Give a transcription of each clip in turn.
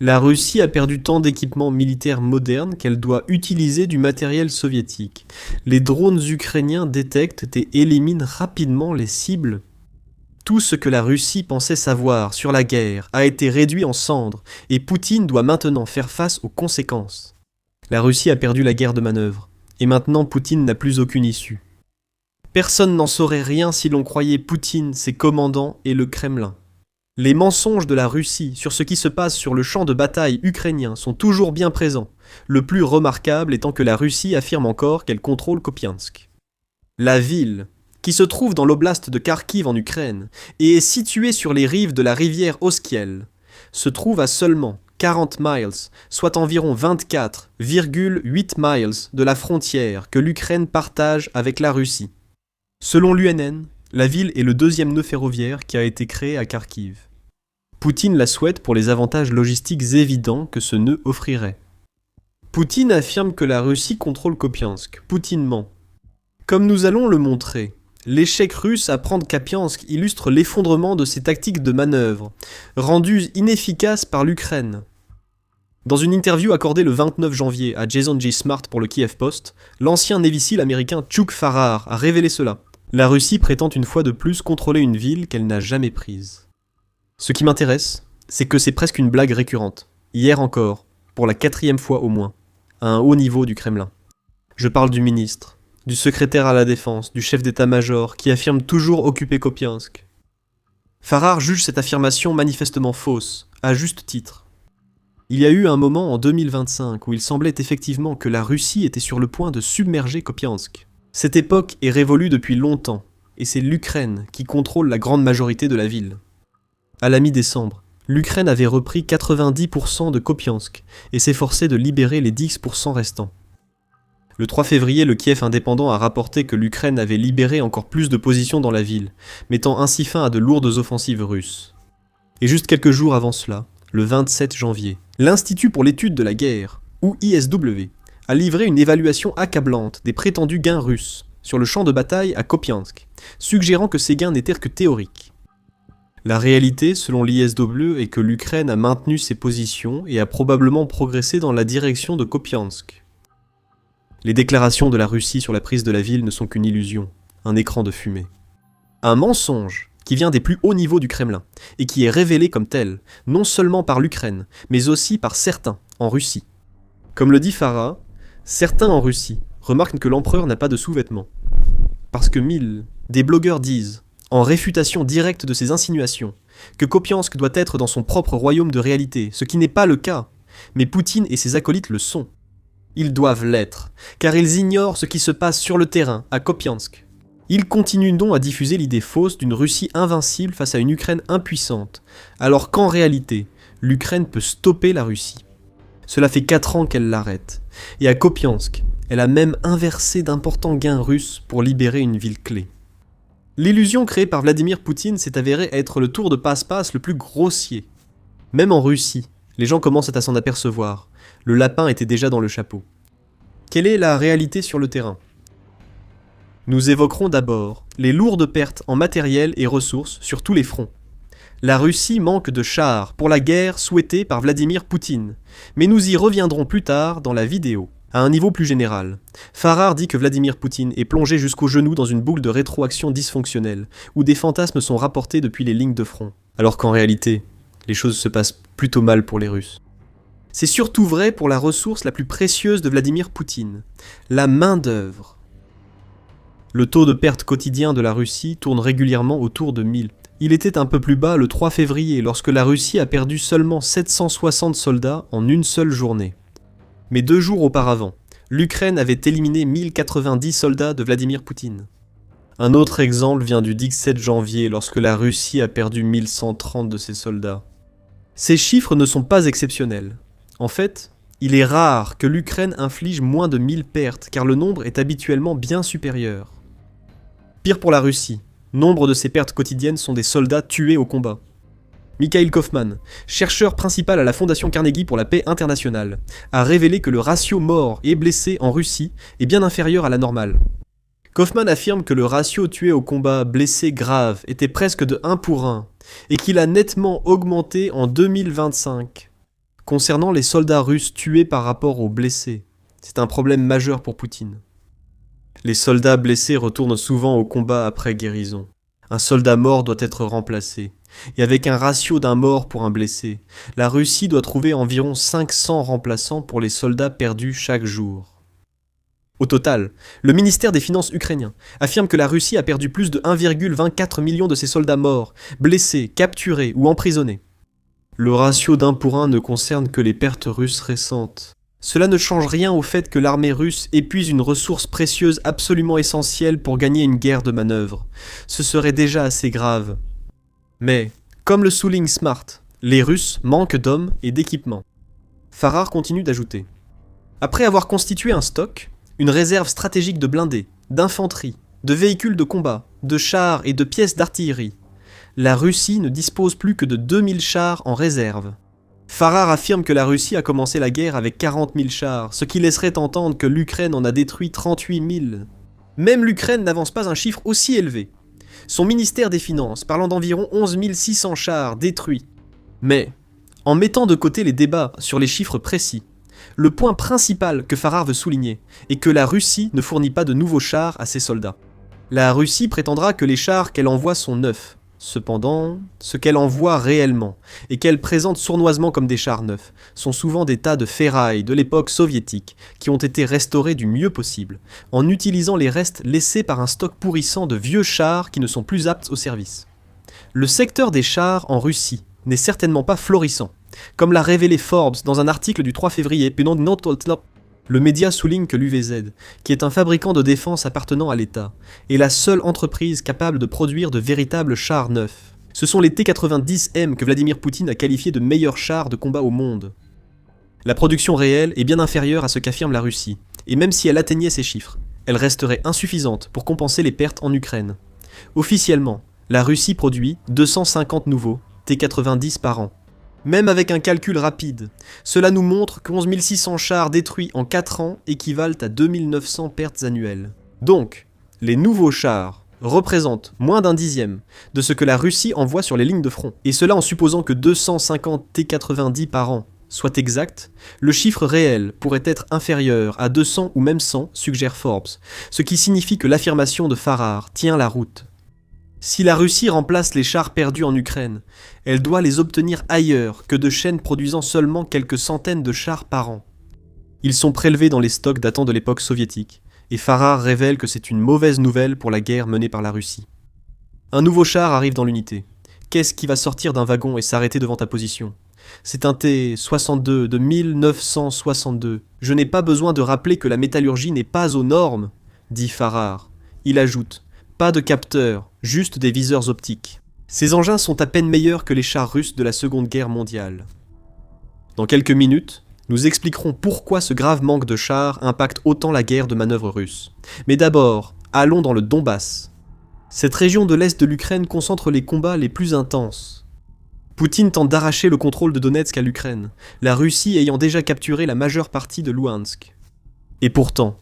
La Russie a perdu tant d'équipements militaires modernes qu'elle doit utiliser du matériel soviétique. Les drones ukrainiens détectent et éliminent rapidement les cibles. Tout ce que la Russie pensait savoir sur la guerre a été réduit en cendres et Poutine doit maintenant faire face aux conséquences. La Russie a perdu la guerre de manœuvre et maintenant Poutine n'a plus aucune issue. Personne n'en saurait rien si l'on croyait Poutine, ses commandants et le Kremlin. Les mensonges de la Russie sur ce qui se passe sur le champ de bataille ukrainien sont toujours bien présents, le plus remarquable étant que la Russie affirme encore qu'elle contrôle Kopiansk. La ville, qui se trouve dans l'oblast de Kharkiv en Ukraine et est située sur les rives de la rivière Oskiel, se trouve à seulement 40 miles, soit environ 24,8 miles de la frontière que l'Ukraine partage avec la Russie. Selon l'UNN, la ville est le deuxième nœud ferroviaire qui a été créé à Kharkiv. Poutine la souhaite pour les avantages logistiques évidents que ce nœud offrirait. Poutine affirme que la Russie contrôle Kopiansk. Poutine ment. Comme nous allons le montrer, l'échec russe à prendre Kopiansk illustre l'effondrement de ses tactiques de manœuvre, rendues inefficaces par l'Ukraine. Dans une interview accordée le 29 janvier à Jason J. Smart pour le Kiev Post, l'ancien Navy SEAL américain Chuck Farrar a révélé cela. La Russie prétend une fois de plus contrôler une ville qu'elle n'a jamais prise. Ce qui m'intéresse, c'est que c'est presque une blague récurrente. Hier encore, pour la 4e fois au moins, à un haut niveau du Kremlin. Je parle du ministre, du secrétaire à la défense, du chef d'état-major, qui affirme toujours occuper Kopiansk. Farrar juge cette affirmation manifestement fausse, à juste titre. Il y a eu un moment en 2025 où il semblait effectivement que la Russie était sur le point de submerger Kopiansk. Cette époque est révolue depuis longtemps, et c'est l'Ukraine qui contrôle la grande majorité de la ville. À la mi-décembre, l'Ukraine avait repris 90% de Kopiansk et s'efforçait de libérer les 10% restants. Le 3 février, le Kiev indépendant a rapporté que l'Ukraine avait libéré encore plus de positions dans la ville, mettant ainsi fin à de lourdes offensives russes. Et juste quelques jours avant cela, le 27 janvier, l'Institut pour l'étude de la guerre, ou ISW, a livré une évaluation accablante des prétendus gains russes sur le champ de bataille à Kopiansk, suggérant que ces gains n'étaient que théoriques. La réalité, selon l'ISW, est que l'Ukraine a maintenu ses positions et a probablement progressé dans la direction de Kopiansk. Les déclarations de la Russie sur la prise de la ville ne sont qu'une illusion, un écran de fumée. Un mensonge qui vient des plus hauts niveaux du Kremlin, et qui est révélé comme tel, non seulement par l'Ukraine, mais aussi par certains en Russie. Comme le dit Farah, certains en Russie remarquent que l'empereur n'a pas de sous-vêtements. Parce que des blogueurs disent, en réfutation directe de ces insinuations, que Kopiansk doit être dans son propre royaume de réalité, ce qui n'est pas le cas, mais Poutine et ses acolytes le sont. Ils doivent l'être, car ils ignorent ce qui se passe sur le terrain, à Kopiansk. Ils continuent donc à diffuser l'idée fausse d'une Russie invincible face à une Ukraine impuissante, alors qu'en réalité, l'Ukraine peut stopper la Russie. Cela fait 4 ans qu'elle l'arrête, et à Kopiansk, elle a même inversé d'importants gains russes pour libérer une ville clé. L'illusion créée par Vladimir Poutine s'est avérée être le tour de passe-passe le plus grossier. Même en Russie, les gens commencent à s'en apercevoir. Le lapin était déjà dans le chapeau. Quelle est la réalité sur le terrain ? Nous évoquerons d'abord les lourdes pertes en matériel et ressources sur tous les fronts. La Russie manque de chars pour la guerre souhaitée par Vladimir Poutine, mais nous y reviendrons plus tard dans la vidéo. À un niveau plus général, Farrar dit que Vladimir Poutine est plongé jusqu'aux genoux dans une boucle de rétroaction dysfonctionnelle, où des fantasmes sont rapportés depuis les lignes de front, alors qu'en réalité, les choses se passent plutôt mal pour les Russes. C'est surtout vrai pour la ressource la plus précieuse de Vladimir Poutine, la main-d'œuvre. Le taux de perte quotidien de la Russie tourne régulièrement autour de 1000. Il était un peu plus bas le 3 février, lorsque la Russie a perdu seulement 760 soldats en une seule journée. Mais 2 jours auparavant, l'Ukraine avait éliminé 1090 soldats de Vladimir Poutine. Un autre exemple vient du 17 janvier, lorsque la Russie a perdu 1130 de ses soldats. Ces chiffres ne sont pas exceptionnels. En fait, il est rare que l'Ukraine inflige moins de 1000 pertes, car le nombre est habituellement bien supérieur. Pire pour la Russie, nombre de ses pertes quotidiennes sont des soldats tués au combat. Mikhail Kaufman, chercheur principal à la Fondation Carnegie pour la paix internationale, a révélé que le ratio morts et blessés en Russie est bien inférieur à la normale. Kaufman affirme que le ratio tués au combat blessés graves était presque de 1 pour 1, et qu'il a nettement augmenté en 2025. Concernant les soldats russes tués par rapport aux blessés, c'est un problème majeur pour Poutine. Les soldats blessés retournent souvent au combat après guérison. Un soldat mort doit être remplacé. Et avec un ratio d'un mort pour un blessé, la Russie doit trouver environ 500 remplaçants pour les soldats perdus chaque jour. Au total, le ministère des Finances ukrainien affirme que la Russie a perdu plus de 1,24 million de ses soldats morts, blessés, capturés ou emprisonnés. Le ratio d'1 pour 1 ne concerne que les pertes russes récentes. Cela ne change rien au fait que l'armée russe épuise une ressource précieuse absolument essentielle pour gagner une guerre de manœuvre. Ce serait déjà assez grave. Mais, comme le souligne Smart, les Russes manquent d'hommes et d'équipements. Farrar continue d'ajouter. Après avoir constitué un stock, une réserve stratégique de blindés, d'infanterie, de véhicules de combat, de chars et de pièces d'artillerie, la Russie ne dispose plus que de 2000 chars en réserve. Farrar affirme que la Russie a commencé la guerre avec 40 000 chars, ce qui laisserait entendre que l'Ukraine en a détruit 38 000. Même l'Ukraine n'avance pas un chiffre aussi élevé. Son ministère des Finances parlant d'environ 11 600 chars détruits. Mais, en mettant de côté les débats sur les chiffres précis, le point principal que Farrar veut souligner est que la Russie ne fournit pas de nouveaux chars à ses soldats. La Russie prétendra que les chars qu'elle envoie sont neufs. Cependant, ce qu'elle envoie réellement, et qu'elle présente sournoisement comme des chars neufs, sont souvent des tas de ferraille de l'époque soviétique, qui ont été restaurés du mieux possible, en utilisant les restes laissés par un stock pourrissant de vieux chars qui ne sont plus aptes au service. Le secteur des chars en Russie n'est certainement pas florissant, comme l'a révélé Forbes dans un article du 3 février. Le média souligne que l'UVZ, qui est un fabricant de défense appartenant à l'État, est la seule entreprise capable de produire de véritables chars neufs. Ce sont les T-90M que Vladimir Poutine a qualifiés de meilleurs chars de combat au monde. La production réelle est bien inférieure à ce qu'affirme la Russie, et même si elle atteignait ces chiffres, elle resterait insuffisante pour compenser les pertes en Ukraine. Officiellement, la Russie produit 250 nouveaux T-90 par an. Même avec un calcul rapide, cela nous montre qu'11 600 chars détruits en 4 ans équivalent à 2900 pertes annuelles. Donc, les nouveaux chars représentent moins d'un dixième de ce que la Russie envoie sur les lignes de front. Et cela en supposant que 250 T-90 par an soit exact, le chiffre réel pourrait être inférieur à 200 ou même 100, suggère Forbes, ce qui signifie que l'affirmation de Farrar tient la route. Si la Russie remplace les chars perdus en Ukraine, elle doit les obtenir ailleurs que de chaînes produisant seulement quelques centaines de chars par an. Ils sont prélevés dans les stocks datant de l'époque soviétique, et Farrar révèle que c'est une mauvaise nouvelle pour la guerre menée par la Russie. Un nouveau char arrive dans l'unité. Qu'est-ce qui va sortir d'un wagon et s'arrêter devant ta position ? C'est un T-62 de 1962. Je n'ai pas besoin de rappeler que la métallurgie n'est pas aux normes, dit Farrar. Il ajoute. Pas de capteurs, juste des viseurs optiques. Ces engins sont à peine meilleurs que les chars russes de la Seconde Guerre mondiale. Dans quelques minutes, nous expliquerons pourquoi ce grave manque de chars impacte autant la guerre de manœuvre russe. Mais d'abord, allons dans le Donbass. Cette région de l'est de l'Ukraine concentre les combats les plus intenses. Poutine tente d'arracher le contrôle de Donetsk à l'Ukraine, la Russie ayant déjà capturé la majeure partie de Louhansk. Et pourtant,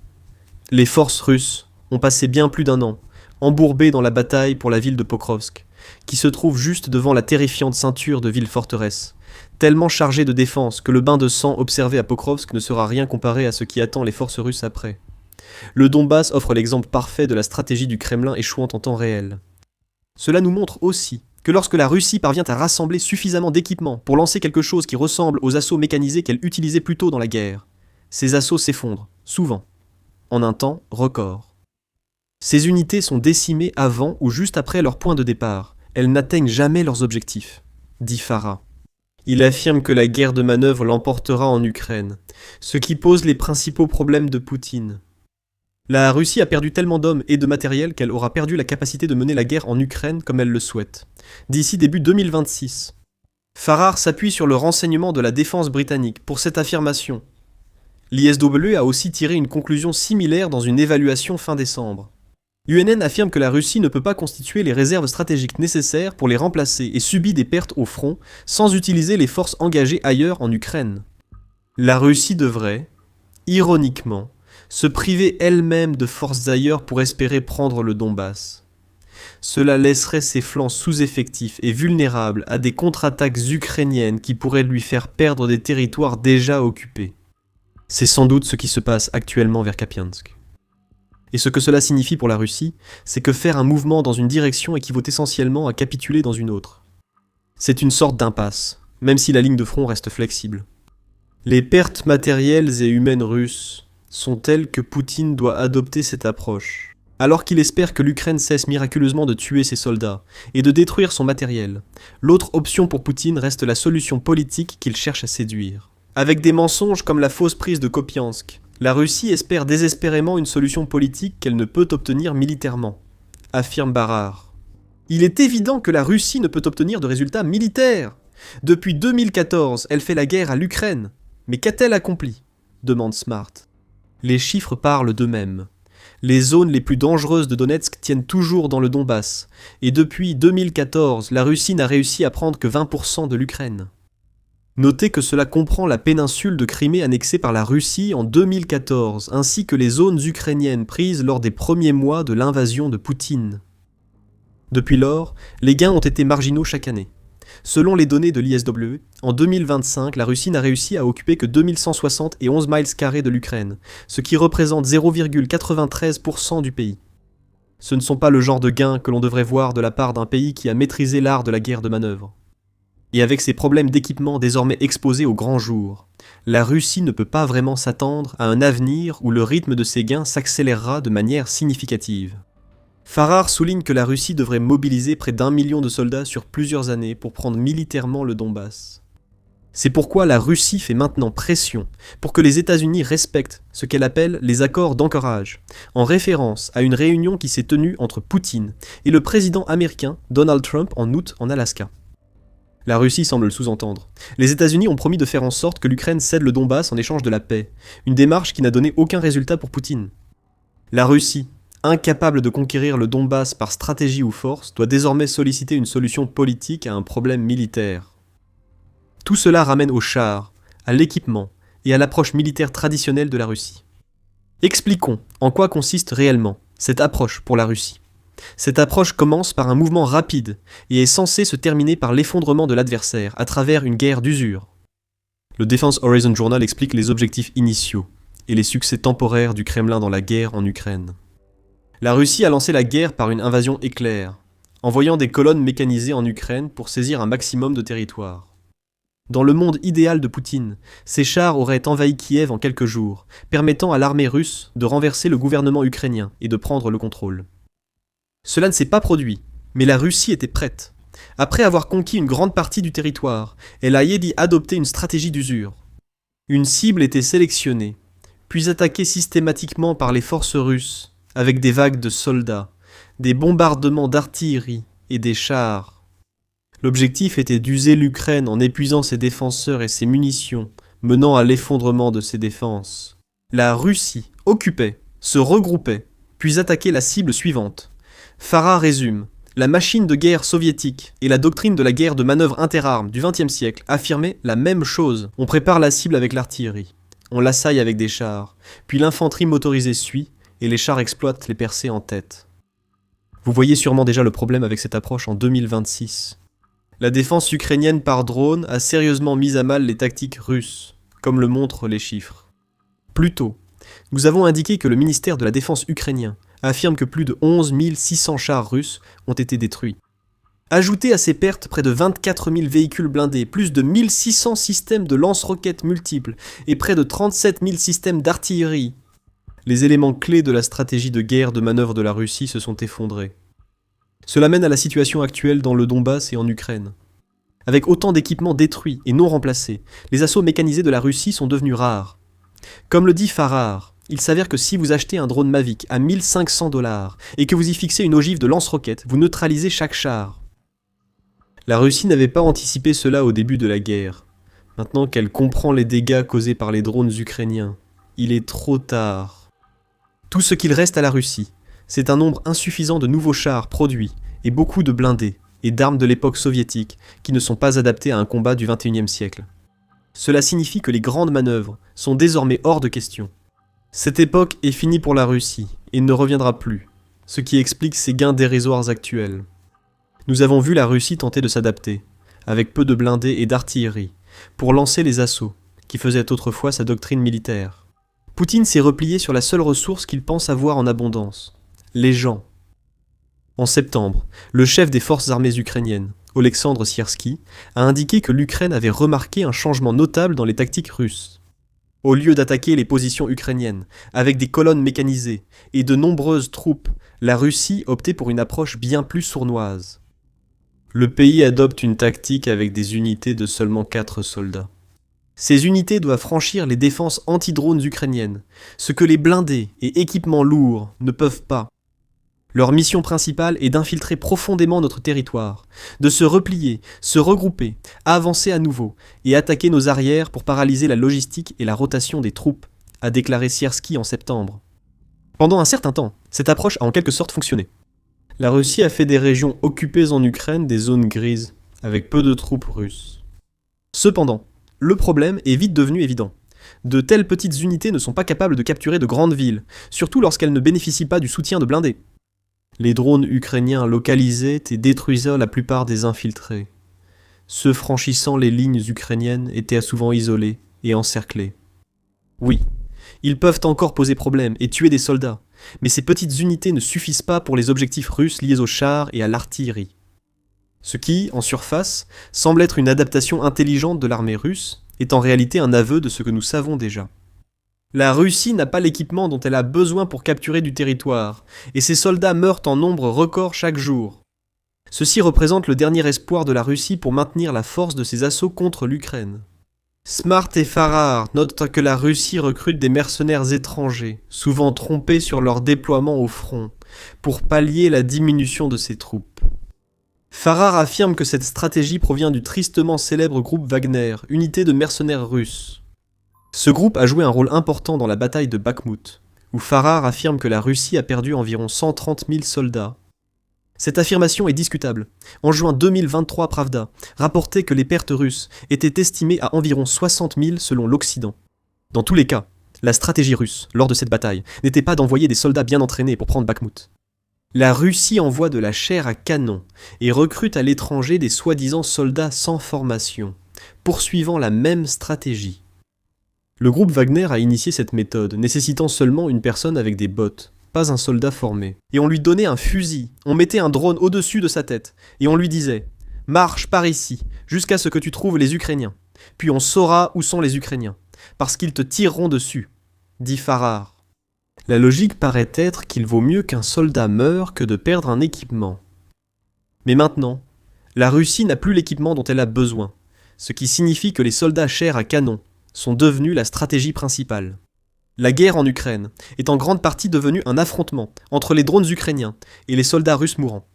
les forces russes ont passé bien plus d'un an embourbé dans la bataille pour la ville de Pokrovsk, qui se trouve juste devant la terrifiante ceinture de villes-forteresses, tellement chargée de défense que le bain de sang observé à Pokrovsk ne sera rien comparé à ce qui attend les forces russes après. Le Donbass offre l'exemple parfait de la stratégie du Kremlin échouant en temps réel. Cela nous montre aussi que lorsque la Russie parvient à rassembler suffisamment d'équipements pour lancer quelque chose qui ressemble aux assauts mécanisés qu'elle utilisait plus tôt dans la guerre, ces assauts s'effondrent, souvent, en un temps record. Ces unités sont décimées avant ou juste après leur point de départ. Elles n'atteignent jamais leurs objectifs, dit Farrar. Il affirme que la guerre de manœuvre l'emportera en Ukraine, ce qui pose les principaux problèmes de Poutine. La Russie a perdu tellement d'hommes et de matériel qu'elle aura perdu la capacité de mener la guerre en Ukraine comme elle le souhaite, d'ici début 2026. Farrar s'appuie sur le renseignement de la défense britannique pour cette affirmation. L'ISW a aussi tiré une conclusion similaire dans une évaluation fin décembre. UNN affirme que la Russie ne peut pas constituer les réserves stratégiques nécessaires pour les remplacer et subit des pertes au front sans utiliser les forces engagées ailleurs en Ukraine. La Russie devrait, ironiquement, se priver elle-même de forces ailleurs pour espérer prendre le Donbass. Cela laisserait ses flancs sous-effectifs et vulnérables à des contre-attaques ukrainiennes qui pourraient lui faire perdre des territoires déjà occupés. C'est sans doute ce qui se passe actuellement vers Kupiansk. Et ce que cela signifie pour la Russie, c'est que faire un mouvement dans une direction équivaut essentiellement à capituler dans une autre. C'est une sorte d'impasse, même si la ligne de front reste flexible. Les pertes matérielles et humaines russes sont telles que Poutine doit adopter cette approche. Alors qu'il espère que l'Ukraine cesse miraculeusement de tuer ses soldats et de détruire son matériel, l'autre option pour Poutine reste la solution politique qu'il cherche à séduire. Avec des mensonges comme la fausse prise de Kupiansk, la Russie espère désespérément une solution politique qu'elle ne peut obtenir militairement, affirme Barar. Il est évident que la Russie ne peut obtenir de résultats militaires. Depuis 2014, elle fait la guerre à l'Ukraine. Mais qu'a-t-elle accompli ? Demande Smart. Les chiffres parlent d'eux-mêmes. Les zones les plus dangereuses de Donetsk tiennent toujours dans le Donbass, et depuis 2014, la Russie n'a réussi à prendre que 20% de l'Ukraine. Notez que cela comprend la péninsule de Crimée annexée par la Russie en 2014, ainsi que les zones ukrainiennes prises lors des premiers mois de l'invasion de Poutine. Depuis lors, les gains ont été marginaux chaque année. Selon les données de l'ISW, en 2025, la Russie n'a réussi à occuper que 2160 et 11 miles carrés de l'Ukraine, ce qui représente 0,93% du pays. Ce ne sont pas le genre de gains que l'on devrait voir de la part d'un pays qui a maîtrisé l'art de la guerre de manœuvre. Et avec ses problèmes d'équipement désormais exposés au grand jour, la Russie ne peut pas vraiment s'attendre à un avenir où le rythme de ses gains s'accélérera de manière significative. Farrar souligne que la Russie devrait mobiliser près d'1 million de soldats sur plusieurs années pour prendre militairement le Donbass. C'est pourquoi la Russie fait maintenant pression pour que les États-Unis respectent ce qu'elle appelle les accords d'Anchorage, en référence à une réunion qui s'est tenue entre Poutine et le président américain Donald Trump en août en Alaska. La Russie semble le sous-entendre. Les États-Unis ont promis de faire en sorte que l'Ukraine cède le Donbass en échange de la paix, une démarche qui n'a donné aucun résultat pour Poutine. La Russie, incapable de conquérir le Donbass par stratégie ou force, doit désormais solliciter une solution politique à un problème militaire. Tout cela ramène aux chars, à l'équipement et à l'approche militaire traditionnelle de la Russie. Expliquons en quoi consiste réellement cette approche pour la Russie. Cette approche commence par un mouvement rapide et est censée se terminer par l'effondrement de l'adversaire à travers une guerre d'usure. Le Defense Horizon Journal explique les objectifs initiaux et les succès temporaires du Kremlin dans la guerre en Ukraine. La Russie a lancé la guerre par une invasion éclair, envoyant des colonnes mécanisées en Ukraine pour saisir un maximum de territoire. Dans le monde idéal de Poutine, ces chars auraient envahi Kiev en quelques jours, permettant à l'armée russe de renverser le gouvernement ukrainien et de prendre le contrôle. Cela ne s'est pas produit, mais la Russie était prête. Après avoir conquis une grande partie du territoire, elle a adopté une stratégie d'usure. Une cible était sélectionnée, puis attaquée systématiquement par les forces russes, avec des vagues de soldats, des bombardements d'artillerie et des chars. L'objectif était d'user l'Ukraine en épuisant ses défenseurs et ses munitions, menant à l'effondrement de ses défenses. La Russie occupait, se regroupait, puis attaquait la cible suivante. Farrar résume, la machine de guerre soviétique et la doctrine de la guerre de manœuvre interarmes du XXe siècle affirmaient la même chose. On prépare la cible avec l'artillerie, on l'assaille avec des chars, puis l'infanterie motorisée suit et les chars exploitent les percées en tête. Vous voyez sûrement déjà le problème avec cette approche en 2026. La défense ukrainienne par drone a sérieusement mis à mal les tactiques russes, comme le montrent les chiffres. Plus tôt, nous avons indiqué que le ministère de la Défense ukrainien affirme que plus de 11 600 chars russes ont été détruits. Ajoutez à ces pertes près de 24 000 véhicules blindés, plus de 1600 systèmes de lance-roquettes multiples et près de 37 000 systèmes d'artillerie. Les éléments clés de la stratégie de guerre de manœuvre de la Russie se sont effondrés. Cela mène à la situation actuelle dans le Donbass et en Ukraine. Avec autant d'équipements détruits et non remplacés, les assauts mécanisés de la Russie sont devenus rares. Comme le dit Farrar, il s'avère que si vous achetez un drone Mavic à 1 500 $ et que vous y fixez une ogive de lance-roquettes, vous neutralisez chaque char. La Russie n'avait pas anticipé cela au début de la guerre. Maintenant qu'elle comprend les dégâts causés par les drones ukrainiens, il est trop tard. Tout ce qu'il reste à la Russie, c'est un nombre insuffisant de nouveaux chars produits et beaucoup de blindés et d'armes de l'époque soviétique qui ne sont pas adaptés à un combat du XXIe siècle. Cela signifie que les grandes manœuvres sont désormais hors de question. Cette époque est finie pour la Russie et ne reviendra plus, ce qui explique ses gains dérisoires actuels. Nous avons vu la Russie tenter de s'adapter, avec peu de blindés et d'artillerie, pour lancer les assauts, qui faisaient autrefois sa doctrine militaire. Poutine s'est replié sur la seule ressource qu'il pense avoir en abondance, les gens. En septembre, le chef des forces armées ukrainiennes, Oleksandr Syrski, a indiqué que l'Ukraine avait remarqué un changement notable dans les tactiques russes. Au lieu d'attaquer les positions ukrainiennes, avec des colonnes mécanisées et de nombreuses troupes, la Russie optait pour une approche bien plus sournoise. Le pays adopte une tactique avec des unités de seulement 4 soldats. Ces unités doivent franchir les défenses anti-drones ukrainiennes, ce que les blindés et équipements lourds ne peuvent pas. Leur mission principale est d'infiltrer profondément notre territoire, de se replier, se regrouper, avancer à nouveau et attaquer nos arrières pour paralyser la logistique et la rotation des troupes, a déclaré Syrski en septembre. Pendant un certain temps, cette approche a en quelque sorte fonctionné. La Russie a fait des régions occupées en Ukraine des zones grises, avec peu de troupes russes. Cependant, le problème est vite devenu évident. De telles petites unités ne sont pas capables de capturer de grandes villes, surtout lorsqu'elles ne bénéficient pas du soutien de blindés. Les drones ukrainiens localisaient et détruisaient la plupart des infiltrés. Ceux franchissant les lignes ukrainiennes étaient souvent isolés et encerclés. Oui, ils peuvent encore poser problème et tuer des soldats, mais ces petites unités ne suffisent pas pour les objectifs russes liés aux chars et à l'artillerie. Ce qui, en surface, semble être une adaptation intelligente de l'armée russe, est en réalité un aveu de ce que nous savons déjà. La Russie n'a pas l'équipement dont elle a besoin pour capturer du territoire, et ses soldats meurent en nombre record chaque jour. Ceci représente le dernier espoir de la Russie pour maintenir la force de ses assauts contre l'Ukraine. Smart et Farrar notent que la Russie recrute des mercenaires étrangers, souvent trompés sur leur déploiement au front, pour pallier la diminution de ses troupes. Farrar affirme que cette stratégie provient du tristement célèbre groupe Wagner, unité de mercenaires russes. Ce groupe a joué un rôle important dans la bataille de Bakhmout, où Farrar affirme que la Russie a perdu environ 130 000 soldats. Cette affirmation est discutable. En juin 2023, Pravda rapportait que les pertes russes étaient estimées à environ 60 000 selon l'Occident. Dans tous les cas, la stratégie russe, lors de cette bataille, n'était pas d'envoyer des soldats bien entraînés pour prendre Bakhmout. La Russie envoie de la chair à canon et recrute à l'étranger des soi-disant soldats sans formation, poursuivant la même stratégie. Le groupe Wagner a initié cette méthode, nécessitant seulement une personne avec des bottes, pas un soldat formé. Et on lui donnait un fusil, on mettait un drone au-dessus de sa tête, et on lui disait « Marche par ici, jusqu'à ce que tu trouves les Ukrainiens. Puis on saura où sont les Ukrainiens, parce qu'ils te tireront dessus », dit Farrar. La logique paraît être qu'il vaut mieux qu'un soldat meure que de perdre un équipement. Mais maintenant, la Russie n'a plus l'équipement dont elle a besoin, ce qui signifie que les soldats chairs à canon sont devenus la stratégie principale. La guerre en Ukraine est en grande partie devenue un affrontement entre les drones ukrainiens et les soldats russes mourants.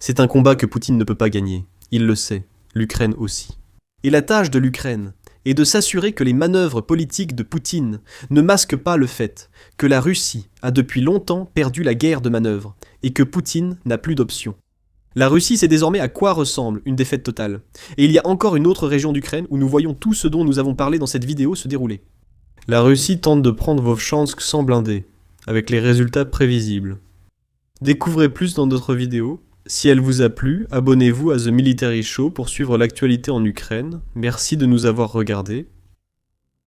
C'est un combat que Poutine ne peut pas gagner, il le sait, l'Ukraine aussi. Et la tâche de l'Ukraine est de s'assurer que les manœuvres politiques de Poutine ne masquent pas le fait que la Russie a depuis longtemps perdu la guerre de manœuvre et que Poutine n'a plus d'option. La Russie sait désormais à quoi ressemble une défaite totale. Et il y a encore une autre région d'Ukraine où nous voyons tout ce dont nous avons parlé dans cette vidéo se dérouler. La Russie tente de prendre Vovchansk sans blindés, avec les résultats prévisibles. Découvrez plus dans d'autres vidéos. Si elle vous a plu, abonnez-vous à The Military Show pour suivre l'actualité en Ukraine. Merci de nous avoir regardés.